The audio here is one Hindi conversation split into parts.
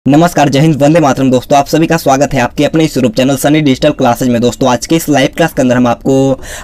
नमस्कार, जय हिंद, वंदे मातरम। दोस्तों आप सभी का स्वागत है आपके अपने इस YouTube channel Sunny digital classes में। दोस्तों आज के इस लाइव क्लास के अंदर हम आपको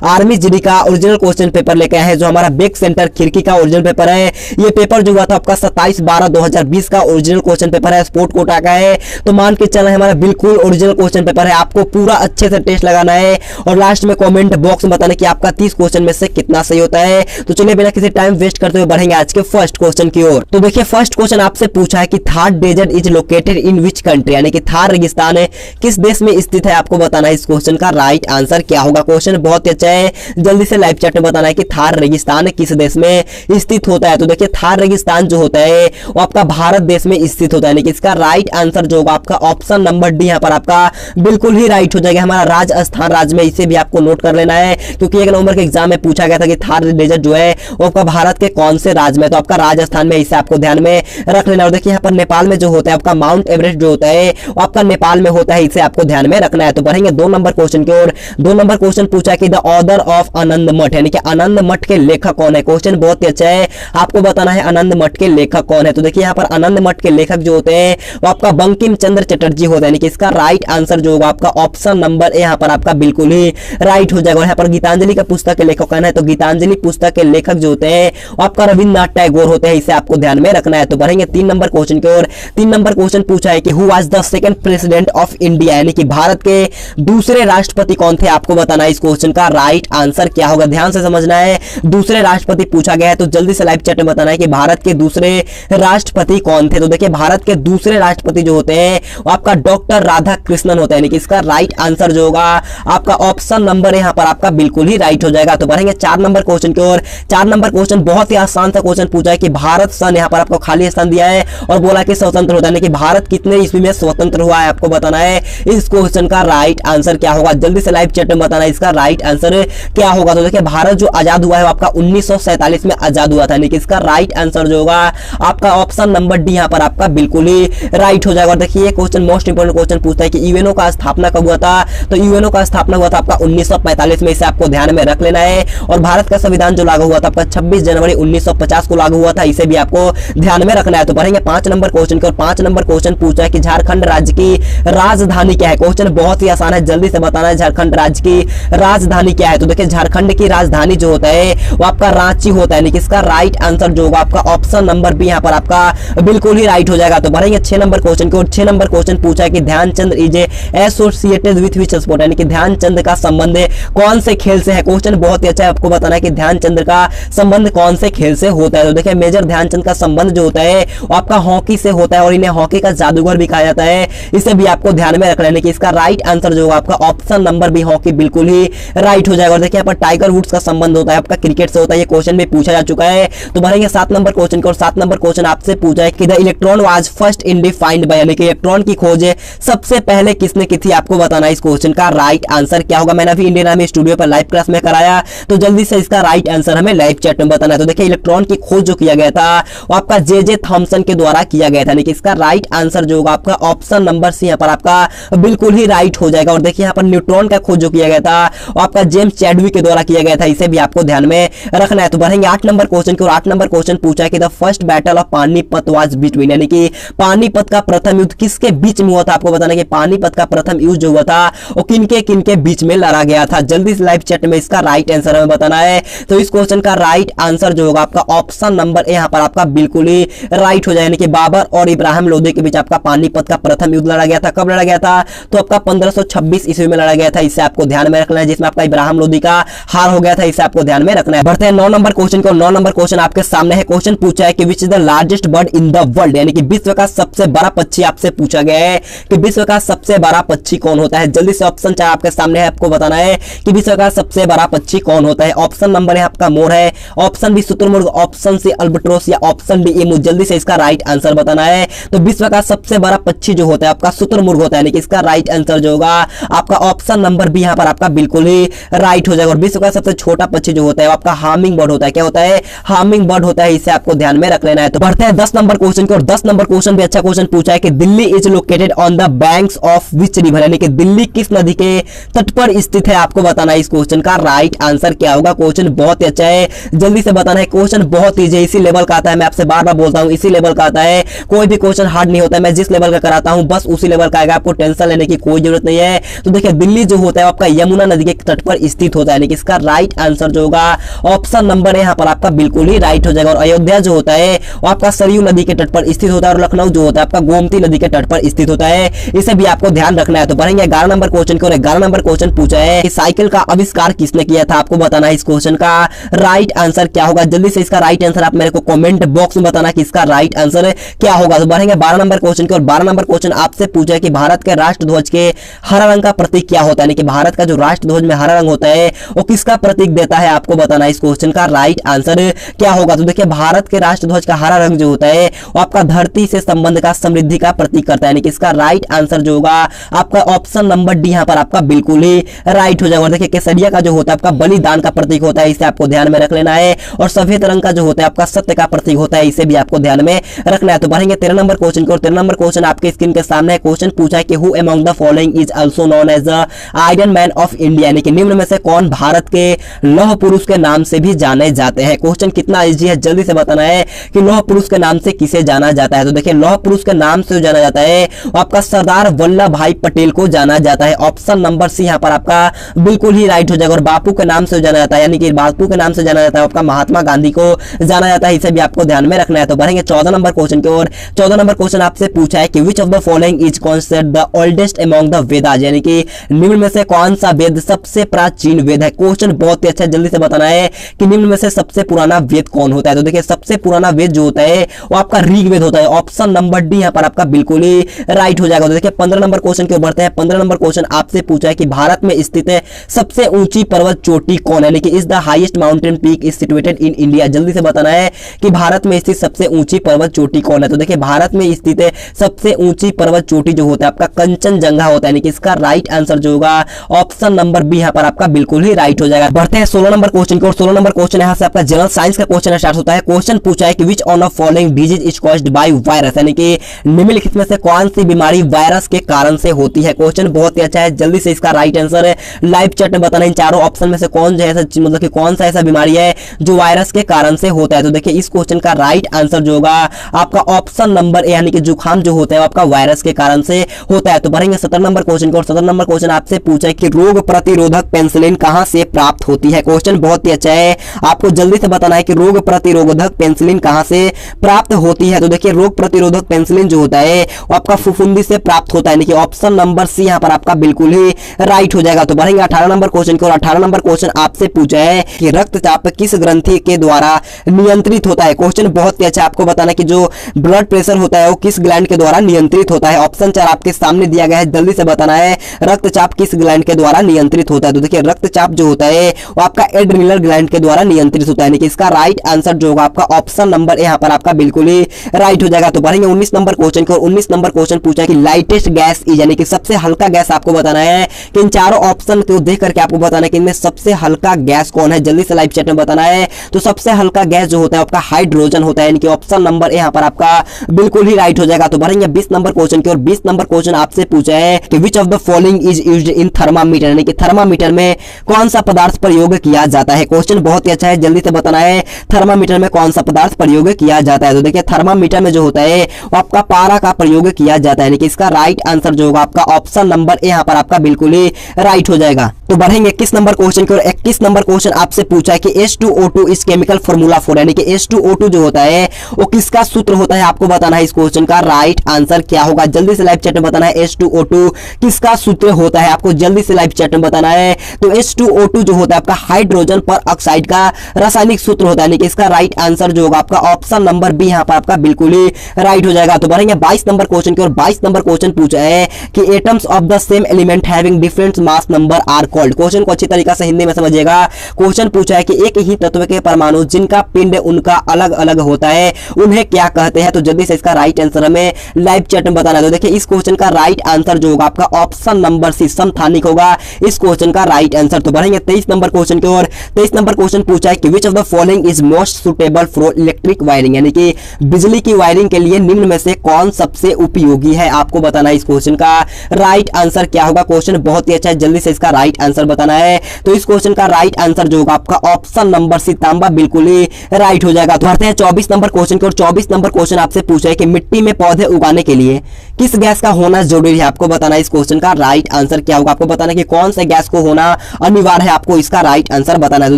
आर्मी जीडी का ओरिजिनल क्वेश्चन पेपर लेके आए हैं, जो हमारा बैक सेंटर खिड़की का ओरिजिनल पेपर है। ये पेपर जो हुआ था आपका 27/12/2020 का ओरिजिनल क्वेश्चन पेपर है, स्पोर्ट कोटा का है। तो मान के चलना हमारा बिल्कुल ओरिजिनल क्वेश्चन पेपर है। आपको पूरा अच्छे से टेस्ट लगाना है और लास्ट में कॉमेंट बॉक्स में बताना कि आपका 30 क्वेश्चन में से कितना सही होता है। तो चलिए बिना किसी टाइम वेस्ट करते हुए बढ़ेंगे आज के फर्स्ट क्वेश्चन की ओर। तो देखिए फर्स्ट क्वेश्चन आपसे पूछा है कि Thar desert is located in which country, यानी कि थार रेगिस्तान है किस देश में स्थित है। आपको बताना है इस क्वेश्चन का राइट आंसर क्या होगा। क्वेश्चन बहुत ही अच्छा है, जल्दी से लाइव चैट में बताना है कि थार रेगिस्तान किस देश में स्थित होता है। तो देखिए थार रेगिस्तान जो होता है वो आपका भारत देश में स्थित होता है, यानी कि इसका राइट आंसर जो होगा आपका ऑप्शन नंबर डी यहाँ पर आपका बिल्कुल ही राइट हो जाएगा। हमारा राजस्थान राज्य में, इसे भी आपको नोट कर लेना है क्योंकि एक नंबर के एग्जाम में पूछा गया था कि थार डेजर्ट जो है वो आपका भारत के कौन से राज्य में, तो आपका राजस्थान में, इसे आपको ध्यान में रख लेना। और देखिए यहाँ पर नेपाल में जो होता है आपका माउंट एवरेस्ट जो होता है वो आपका नेपाल में होता है, इसे आपको ध्यान में रखना है। तो बढ़ेंगे 2 नंबर क्वेश्चन की ओर। 2 नंबर क्वेश्चन पूछा कि द ऑथर ऑफ आनंद मठ, यानी कि आनंद मठ के लेखक कौन है। क्वेश्चन बहुत ही अच्छा है, आपको बताना है आनंद मठ के लेखक कौन है। तो देखिए यहाँ पर आनंद मठ के लेखक जो होते हैं वो आपका बंकिम चंद्र चटर्जी होता है, यानी कि इसका राइट आंसर जो होगा आपका ऑप्शन नंबर ए यहाँ पर आपका बिल्कुल ही राइट हो जाएगा। और यहाँ पर गीतांजलि का पुस्तक के लेखक कौन है, तो गीतांजलि पुस्तक के लेखक जो होते हैं वो आपका रविन्द्रनाथ टैगोर होते हैं, इसे आपको ध्यान में रखना है। तो बढ़ेंगे 3 नंबर क्वेश्चन की ओर। 3 नंबर क्वेश्चन पूछा है कि who was the second president of India, यानी कि भारत के दूसरे राष्ट्रपति कौन थे। आपको बताना है इस क्वेश्चन का राइट आंसर क्या होगा। ध्यान से समझना है, दूसरे राष्ट्रपति पूछा गया है तो जल्दी से लाइव चैट में बताना है कि भारत के दूसरे राष्ट्रपति कौन थे। तो देखिए भारत के दूसरे राष्ट्रपति जो होते हैं वो आपका डॉक्टर राधा कृष्णन होता है, यानी कि इसका राइट आंसर जो होगा आपका ऑप्शन नंबर यहाँ पर आपका बिल्कुल ही राइट हो जाएगा। तो बढ़ेंगे 4 नंबर क्वेश्चन की ओर। 4 नंबर क्वेश्चन बहुत ही आसान सा क्वेश्चन पूछा है कि भारत सन, यहाँ पर आपको खाली स्थान दिया है और बोला कि स्वतंत्र होता है, यानी कि भारत कितने ईस्वी में स्वतंत्र हुआ है। आपको बताना है इस क्वेश्चन का राइट आंसर क्या होगा। जल्दी से लाइव चैट में बताना है इसका राइट आंसर क्या होगा। तो देखिए भारत जो आजाद हुआ है वो आपका 1947 में आजाद हुआ था, यानी कि इसका राइट आंसर जो होगा आपका ऑप्शन नंबर डी यहाँ पर आपका बिल्कुल ही राइट हो जाएगा। और देखिए ये क्वेश्चन मोस्ट इंपोर्टेंट क्वेश्चन पूछता है कि यूएनओ का स्थापना कब हुआ था। तो यूएनओ का स्थापना हुआ था आपका 1945 में, इसे आपको ध्यान में रख लेना है। और भारत का संविधान जो लागू हुआ था आपका 26 जनवरी 1950 को लागू हुआ था, इसे भी आपको ध्यान में रखना है। तो बढ़ेंगे 5 नंबर क्वेश्चन की और। 5 नंबर क्वेश्चन पूछा है कि झारखंड राज्य की राजधानी क्या है। क्वेश्चन बहुत ही आसान है, जल्दी से बताना है झारखंड राज्य की राजधानी क्या है। तो देखिए झारखंड की राजधानी जो होता है वो आपका रांची होता है, यानी कि इसका राइट आंसर जो होगा आपका ऑप्शन नंबर बी यहाँ पर आपका बिल्कुल ही राइट हो जाएगा। तो बढ़ेंगे 6 नंबर क्वेश्चन की और। 6 नंबर क्वेश्चन पूछा है कि Dhyan Chand is associated with which sport, यानी कि ध्यानचंद का संबंध कौन से खेल से है। क्वेश्चन बहुत ही अच्छा है, आपको बताना है कि ध्यानचंद का संबंध कौन से खेल से होता है। तो देखिए मेजर ध्यानचंद का संबंध जो होता है वो आपका हॉकी से होता है और इन्हें हॉकी का जादूगर भी कहा जाता है, इसे भी आपको ध्यान में रखना है कि इसका राइट आंसर जो होगा आपका ऑप्शन नंबर बी हॉकी बिल्कुल ही राइट हो जाएगा। और देखिए यहाँ पर टाइगर वुड्स का संबंध होता है आपका क्रिकेट से होता है, ये क्वेश्चन भी पूछा जा चुका है। तो बढ़ेंगे 7 नंबर क्वेश्चन को। और 7 नंबर क्वेश्चन आपसे पूछा है कि the electron was first in defined by, यानी कि इलेक्ट्रॉन की खोज सबसे पहले किसने की थी। आपको बताना है इस क्वेश्चन का राइट आंसर क्या होगा। मैंने अभी इंडियन आर्मी स्टूडियो पर लाइव क्लास में कराया, तो जल्दी से इसका राइट आंसर हमें लाइव चैट में बताना है। तो देखिए इलेक्ट्रॉन की खोज जो किया गया था वो आपका जे थॉमसन के द्वारा किया गया था, यानी कि इसका राइट आंसर जो होगा आपका ऑप्शन नंबर सी यहाँ पर आपका बिल्कुल ही राइट हो जाएगा। और देखिए यहाँ पर न्यूट्रॉन का खोज जो किया गया था वो आपका जेम्स चैडविक के द्वारा किया गया था, इसे भी आपको ध्यान में रखना है। तो बढ़ेंगे 8 नंबर क्वेश्चन की और। 8 नंबर क्वेश्चन पूछा है कि the first battle of Panipat was between, यानी कि पानीपत का प्रथम युद्ध किसके बीच में हुआ था। आपको बताना है कि पानीपत का प्रथम युद्ध जो हुआ था वो किनके बीच में लड़ा गया था। जल्दी से लाइव चैट में इसका राइट आंसर हमें बताना है। तो इस क्वेश्चन का राइट आंसर जो होगा आपका ऑप्शन नंबर ए यहाँ पर आपका बिल्कुल ही राइट हो जाए, यानी कि बाबर और इब्राहिम लोधी के बीच आपका पानीपत का प्रथम युद्ध लड़ा गया था। कब लड़ा गया था, तो आपका 1526 ईस्वी में लड़ा गया था, इसे आपको ध्यान में रखना है, जिसमें आपका इब्राहिम लोधी का हार हो गया था, इसे आपको ध्यान में रखना है। बढ़ते हैं 9 नंबर क्वेश्चन को। 9 नंबर क्वेश्चन आपके सामने है। क्वेश्चन पूछा है कि which is the largest bird in the world, यानी कि विश्व का सबसे बड़ा पक्षी आपसे पूछा गया है कि विश्व का सबसे बड़ा पक्षी कौन होता है। जल्दी से ऑप्शन चाहे आपके सामने है, आपको बताना है कि विश्व का सबसे बड़ा पक्षी कौन होता है। ऑप्शन नंबर है आपका मोर है, ऑप्शन बी शुतुरमुर्ग, ऑप्शन सी अल्बाट्रोस या ऑप्शन डी एमू। जल्दी से इसका राइट आंसर बताना है। तो विश्व का सबसे बड़ा पक्षी जो होता है आपका शुतुरमुर्ग होता है, यानी कि इसका राइट आंसर जो होगा आपका ऑप्शन नंबर बी यहाँ पर आपका बिल्कुल ही राइट हो जाएगा। और विश्व का सबसे छोटा पक्षी जो होता है आपका हार्मिंग बर्ड होता है। क्या होता है, हार्मिंग बर्ड होता है, इसे आपको ध्यान में रख लेना है। तो बढ़ते हैं 10 नंबर क्वेश्चन की और। 10 नंबर क्वेश्चन भी अच्छा क्वेश्चन पूछा है कि Delhi is located on the banks of which river, यानी कि दिल्ली किस नदी के तट पर स्थित है। आपको बताना है इस क्वेश्चन का राइट आंसर क्या होगा। क्वेश्चन बहुत ही अच्छा है, जल्दी से बताना है। क्वेश्चन बहुत ईजी, इसी लेवल का आता है, मैं आपसे बार बार बोलता हूँ, इसी लेवल का आता है। कोई भी क्वेश्चन हार्ड हार्ड नहीं होता है, मैं जिस लेवल का कराता हूं बस उसी लेवल का आएगा, आपको टेंशन लेने की कोई जरूरत नहीं है। तो देखिए दिल्ली जो होता है आपका यमुना नदी के तट पर स्थित होता है, इसका राइट आंसर जो होगा ऑप्शन नंबर यहाँ पर आपका बिल्कुल ही राइट हो जाएगा। और अयोध्या जो होता है वो आपका सरयू नदी के तट पर स्थित होता है, और लखनऊ जो होता है आपका गोमती नदी के तट पर स्थित होता है, इसे भी आपको ध्यान रखना है। तो बढ़ेंगे 11 नंबर क्वेश्चन की ओर। 11 नंबर क्वेश्चन पूछा है कि साइकिल का आविष्कार किसने किया था, आपको बताना है इस क्वेश्चन का राइट आंसर क्या होगा। जल्दी से इसका राइट आंसर आप मेरे को कमेंट बॉक्स में बताना कि इसका राइट आंसर क्या होगा। तो बढ़ेंगे 12 नंबर क्वेश्चन की ओर। 12 नंबर क्वेश्चन आपसे पूछा है कि भारत के राष्ट्रध्वज के हरा रंग का प्रतीक क्या होता है, यानी कि भारत का जो राष्ट्रध्वज में हरा रंग होता है वो किसका प्रतीक देता है, आपको बताना है इस क्वेश्चन का राइट आंसर क्या होगा। तो देखिए भारत के राष्ट्रध्वज का हरा रंग जो होता है वो आपका धरती से संबंध का, समृद्धि का प्रतीक करता है, यानी कि इसका राइट आंसर जो होगा आपका ऑप्शन नंबर डी यहाँ पर आपका बिल्कुल ही राइट हो जाएगा। और देखिए केसरिया का जो होता है आपका बलिदान का प्रतीक होता है, इसे आपको ध्यान में रख लेना है। और सफेद रंग का जो होता है आपका सत्य का प्रतीक होता है, इसे भी आपको ध्यान में रखना है। तो बढ़ेंगे 13 नंबर क्वेश्चन की ओर। 13 नंबर क्वेश्चन आपके स्क्रीन के सामने है। क्वेश्चन पूछा है कि who among the following is also known as the iron man of India, यानी कि निम्न में से कौन भारत के लौह पुरुष के नाम से भी जाने जाते हैं। क्वेश्चन कितना इजी है, जल्दी से बताना है कि लौह पुरुष के नाम से किसे जाना जाता है। तो देखिए लौह पुरुष के नाम से जाना जाता है आपका सरदार वल्लभ भाई पटेल को जाना जाता है, ऑप्शन नंबर सी यहाँ पर आपका बिल्कुल ही राइट हो जाएगा। और बापू के नाम से जाना जाता है, यानी कि बापू के नाम से जाना जाता है आपका महात्मा गांधी को जाना जाता है, इसे भी आपको ध्यान में रखना है। तो बढ़ेंगे 14 नंबर क्वेश्चन की ओर। 14 नंबर क्वेश्चन आपसे पूछा है कि which of the following is considered the oldest among the Vedas, यानी कि निम्न में से कौन सा वेद सबसे प्राचीन वेद है। क्वेश्चन बहुत ही अच्छा है, जल्दी से बताना है कि निम्न में से सबसे पुराना वेद कौन होता है। तो देखिए सबसे पुराना वेद जो होता है वो आपका ऋग्वेद होता है, ऑप्शन नंबर डी यहाँ पर आपका बिल्कुल ही राइट हो जाएगा। तो देखिए 15 नंबर क्वेश्चन की ओर बढ़ते हैं। 15 नंबर क्वेश्चन आपसे पूछा है कि भारत में स्थित है सबसे ऊंची पर्वत चोटी कौन है, लेकिन is the highest mountain peak is situated in India. जल्दी से बताना है कि भारत में स्थित सबसे ऊंची पर्वत चोटी कौन है। तो देखिए भारत में स्थित है सबसे ऊंची पर्वत चोटी जो होता है आपका कंचनजंगा होता है, यानी कि इसका राइट आंसर जो होगा ऑप्शन नंबर बी यहाँ पर आपका बिल्कुल ही राइट हो जाएगा। बढ़ते हैं 16 नंबर क्वेश्चन की ओर। 16 नंबर क्वेश्चन यहाँ से आपका जनरल साइंस का क्वेश्चन स्टार्ट होता है। क्वेश्चन पूछा है कि which one of following disease is caused by virus, यानी कि निम्नलिखित में से कौन सी बीमारी वायरस के कारण से होती है। क्वेश्चन बहुत ही अच्छा है, जल्दी से इसका राइट आंसर लाइव चैट में बताना इन चारों ऑप्शन में से कौन जो है मतलब कि कौन सा ऐसा बीमारी है जो वायरस के कारण से होता है। तो देखिए इस क्वेश्चन का राइट आंसर जो होगा आपका ऑप्शन नंबर ए, यानी कि जुकाम जो होता है आपका वायरस के कारण से होता है। तो बढ़ेंगे 17 नंबर क्वेश्चन को। और 17 नंबर क्वेश्चन आपसे पूछा है कि रोग प्रतिरोधक पेनिसिलिन कहां से प्राप्त होती है। क्वेश्चन बहुत ही अच्छा है, आपको जल्दी से बताना है कि रोग प्रतिरोधक पेनिसिलिन कहां से प्राप्त होती है। तो देखिए रोग प्रतिरोधक पेनिसिलिन जो होता है वो आपका फफूंदी से प्राप्त होता है, यानी कि ऑप्शन नंबर सी यहाँ पर आपका बिल्कुल ही राइट हो जाएगा। तो बढ़ेंगे 18 नंबर क्वेश्चन की ओर। 18 नंबर क्वेश्चन आपसे पूछा है कि रक्तचाप किस ग्रंथि के द्वारा नियंत्रित होता है। क्वेश्चन बहुत ही अच्छा, आपको बताना कि जो ब्लड प्रेशर होता है वो किस ग्लैंड के द्वारा नियंत्रित होता है। ऑप्शन 4 आपके सामने दिया गया है, जल्दी से बताना है रक्तचाप किस ग्लैंड के द्वारा नियंत्रित होता है। तो देखिए रक्तचाप जो होता है वो आपका एड्रिनल ग्लैंड के द्वारा नियंत्रित होता है, यानी कि इसका राइट आंसर जो होगा आपका ऑप्शन नंबर यहाँ पर आपका बिल्कुल ही राइट हो जाएगा। तो बढ़ेंगे 19 नंबर क्वेश्चन को। 19 नंबर क्वेश्चन पूछा है कि लाइटेस्ट गैस इज, यानी कि सबसे हल्का गैस आपको बताना है कि इन चारों ऑप्शन को देख करके आपको बताना है कि इनमें सबसे हल्का गैस कौन है। जल्दी से लाइव चैट में बताना है। तो सबसे हल्का गैस जो होता है आपका हाइड्रोजन होता है, यानी कि ऑप्शन नंबर यहाँ पर आपका बिल्कुल ही राइट हो जाएगा। तो बढ़ेंगे 20 नंबर क्वेश्चन की ओर। 20 नंबर क्वेश्चन आपसे पूछा है कि which of the following is used in thermometer, यानी कि थर्मामीटर में कौन सा पदार्थ प्रयोग किया जाता है। क्वेश्चन बहुत ही अच्छा है, जल्दी से बताना है थर्मामीटर में कौन सा पदार्थ प्रयोग किया जाता है। तो देखिए थर्मामीटर में जो होता है वो आपका पारा का प्रयोग किया जाता है, यानी कि इसका राइट आंसर जो होगा आपका ऑप्शन नंबर यहाँ पर आपका बिल्कुल ही राइट हो जाएगा। तो बढ़ेंगे 21 नंबर क्वेश्चन की ओर। 21 नंबर क्वेश्चन आपसे पूछा है कि H2O2 इस केमिकल फॉर्मूला फॉर, यानी कि H2O2 जो होता है वो किसका सूत्र होता है, आपको बताना है इस क्वेश्चन का राइट आंसर क्या होगा। जल्दी से लाइव चैट में बताना है H2O2 किसका सूत्र होता है, आपको जल्दी से लाइव चैट में बताना है। तो H2O2 जो होता है आपका हाइड्रोजन पर ऑक्साइड का रासायनिक सूत्र होता है, यानी कि इसका राइट आंसर जो होगा आपका ऑप्शन नंबर बी यहाँ पर आपका बिल्कुल ही राइट हो जाएगा। तो बढ़ेंगे 22 नंबर क्वेश्चन की ओर। 22 नंबर क्वेश्चन पूछा है कि atoms of the same element having different mass number are called. Question को अच्छी तरीके से हिंदी में समझिएगा। क्वेश्चन पूछा है कि एक ही तत्व के परमाणु जिनका पिंड उनका अलग अलग होता है उन्हें क्या कहते हैं। तो जल्दी से इसका राइट आंसर हमें लाइव चैट में बताना है। तो देखिए इस क्वेश्चन का राइट आंसर जो होगा आपका ऑप्शन नंबर सी समस्थानिक होगा इस क्वेश्चन का राइट आंसर। तो बढ़ेंगे 23 नंबर क्वेश्चन की ओर। 23 नंबर क्वेश्चन पूछा है कि which of the following is most suitable for electric wiring, यानी कि बिजली की वायरिंग के लिए निम्न में से कौन सबसे उपयोगी है, आपको बताना है इस क्वेश्चन का राइट आंसर क्या होगा। क्वेश्चन बहुत ही अच्छा है, जल्दी से इसका राइट आंसर बताना है। तो इस क्वेश्चन का राइट आंसर जो होगा आपका ऑप्शन नंबर सी तांबा बिल्कुल ही राइट हो जाएगा। तो बढ़ते हैं 24 नंबर क्वेश्चन की ओर। 24 नंबर क्वेश्चन आपसे पूछा है कि मिट्टी मिट्टी में पौधे उगाने के लिए किस गैस का होना जरूरी है? आपको बताना है इस क्वेश्चन का राइट आंसर क्या होगा। आपको बताना है कि कौन से गैस को होना अनिवार्य है, आपको इसका राइट आंसर बताना है। तो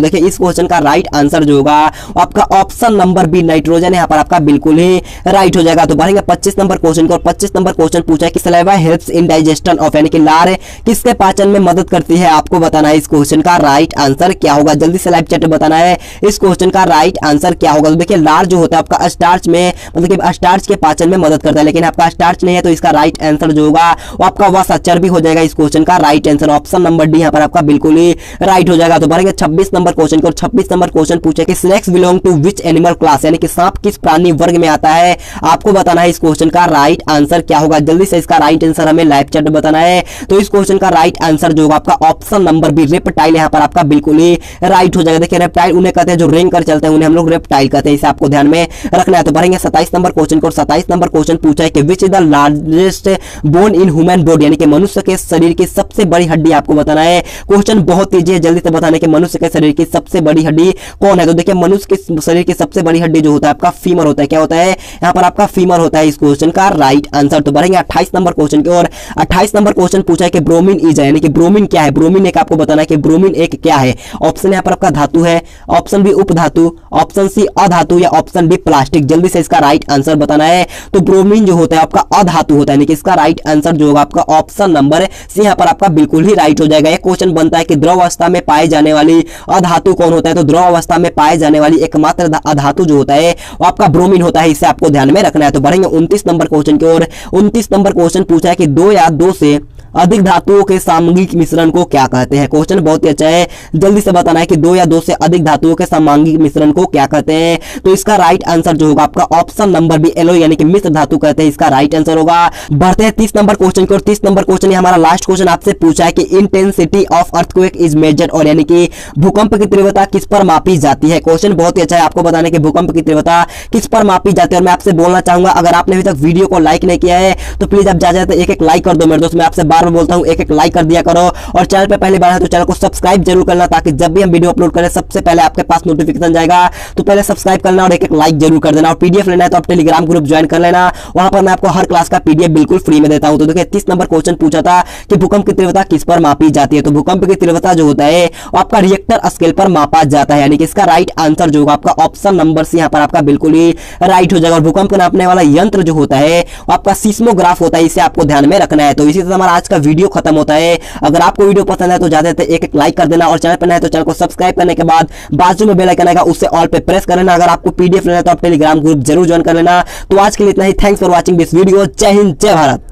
देखिए इस क्वेश्चन का राइट आंसर जो होगा आपका ऑप्शन नंबर बी नाइट्रोजन यहाँ पर आपका बिल्कुल ही राइट हो जाएगा। तो बढ़ेंगे 25 नंबर क्वेश्चन को, और 25 नंबर क्वेश्चन पूछा है कि saliva helps in digestion of, यानी कि लार किसके पाचन में मदद करती है? आपको बताना है इस क्वेश्चन का राइट आंसर क्या होगा। जल्दी से लाइव चैट में बताना है इस क्वेश्चन का राइट आंसर क्या होगा। तो देखिए लार जो होता है आपका स्टार्च में, मतलब कि स्टार्च के पाचन में मदद करता है, लेकिन आपका स्टार्च नहीं है, तो इसका राइट आंसर जो होगा वो आपका वसा चर्बी हो जाएगा। इस क्वेश्चन का right answer option number D यहाँ पर आपका बिल्कुल ही राइट हो जाएगा। तो बढ़ेंगे 26 नंबर क्वेश्चन को, 26 नंबर क्वेश्चन पूछे कि snakes belong to which animal class, यानी कि सांप किस प्राणी वर्ग में आता है? आपको बताना है इस क्वेश्चन का राइट आंसर क्या होगा। जल्दी से इसका राइट आंसर हमें लाइव चैट में बताना है। तो इस क्वेश्चन का राइट आंसर जो होगा आपका ऑप्शन नंबर बी रेप्टाइल यहाँ पर आपका बिल्कुल ही राइट हो जाएगा। देखिए रेप्टाइल उन्हें कहते हैं जो रेंग कर चलते हैं, उन्हें हम लोग रेप्टाइल कहते हैं, इसे आपको ध्यान में रखना है। तो बढ़ेंगे 27 नंबर क्वेश्चन को, 27 नंबर क्वेश्चन पूछा है कि which is the largest bone in human body, यानी कि मनुष्य के शरीर की सबसे बड़ी हड्डी आपको बताना है। क्वेश्चन बहुत तेजी है, जल्दी से बताने कि मनुष्य के शरीर की सबसे बड़ी हड्डी कौन है? तो देखिए मनुष्य के शरीर की सबसे बड़ी हड्डी जो होता है आपका फीमर होता है। क्या होता है यहाँ पर आपका फीमर होता है इस क्वेश्चन का राइट आंसर। तो बढ़ेंगे 28 नंबर क्वेश्चन की ओर, 28 नंबर क्वेश्चन पूछा है कि ब्रोमीन इज, यानी कि ब्रोमीन क्या है? ब्रोमीन एक आपको बताना है कि ब्रोमीन एक क्या है। ऑप्शन यहाँ पर आपका धातु है, ऑप्शन बी उपधातु, ऑप्शन सी अधातु, या ऑप्शन डी प्लास्टिक। जल्दी से इसका राइट आंसर बताना है। तो ब्रोमीन जो होता है आपका अधातु होता है, यानी कि इसका राइट आंसर जो होगा आपका ऑप्शन नंबर सी यहाँ पर आपका बिल्कुल ही राइट हो जाएगा। एक क्वेश्चन बनता है कि द्रव अवस्था में पाए जाने वाली अधातु कौन होता है? तो द्रव अवस्था में पाए जाने वाली एकमात्र अधातु जो होता है वो आपका ब्रोमीन होता है, इसे आपको ध्यान में रखना है। तो बढ़ेंगे 29 नंबर क्वेश्चन की ओर, 29 नंबर क्वेश्चन पूछा है कि दो या दो से अधिक धातुओं के सामंगिक मिश्रण को क्या कहते हैं? क्वेश्चन बहुत ही अच्छा है, जल्दी से बताना है कि दो या दो से अधिक धातुओं के सामंगिक मिश्रण को क्या कहते हैं? तो इसका राइट आंसर जो होगा आपका ऑप्शन नंबर बी एलोय, यानी कि मिश्र धातु कहते हैं, इसका राइट आंसर होगा। बढ़ते हैं 30 नंबर क्वेश्चन की ओर, 30 नंबर क्वेश्चन ये हमारा लास्ट क्वेश्चन आपसे पूछा है कि intensity of earthquake is measured, और यानी कि भूकंप की तीव्रता किस पर मापी जाती है? क्वेश्चन बहुत ही अच्छा है, आपको बताना है कि भूकंप की तीव्रता किस पर मापी जाती है। और मैं आपसे बोलना चाहूंगा अगर आपने अभी तक वीडियो को लाइक नहीं किया है तो प्लीज आप जाते एक एक लाइक कर दो मेरे दोस्त। मैं आपसे बार बार बोलता हूँ एक एक लाइक कर दिया करो, और चैनल पे पहली बार है तो चैनल को सब्सक्राइब जरूर करना, ताकि जब भी हम वीडियो अपलोड करें सबसे पहले आपके पास नोटिफिकेशन जाएगा। तो पहले सब्सक्राइब करना और एक एक लाइक जरूर कर देना। और पीडीएफ लेना है तो आप टेलीग्राम ग्रुप ज्वाइन कर लेना, वहां पर मैं आपको हर क्लास का पीडीएफ बिल्कुल फ्री में देता हूं। तो देखिए 30 नंबर क्वेश्चन पूछा था कि भूकंप की तीव्रता किस पर मापी जाती है? तो भूकंप की तीव्रता जो होता है वो आपका रिएक्टर स्केल पर मापा जाता है, यानी कि इसका राइट आंसर जो होगा आपका ऑप्शन नंबर सी यहाँ पर आपका बिल्कुल ही राइट हो जाएगा। और भूकंप को नापने वाला यंत्र जो होता है वो आपका सीस्मोग्राफ होता है, इसे आपको ध्यान में रखना है। तो इसी तरह हमारा आज का वीडियो खत्म होता है। अगर आपको वीडियो पसंद है तो ज्यादा से एक एक लाइक कर देना, और चैनल पर नए तो चैनल को सब्सक्राइब करने के बाद बाजू में बेल आइकन आएगा उससे ऑल पे प्रेस कर लेना। अगर आपको पीडीएफ लेना है तो आप टेलीग्राम ग्रुप जरूर ज्वाइन कर लेना। तो आज के लिए इतना ही, thanks for watching this video. जय हिंद, जय भारत।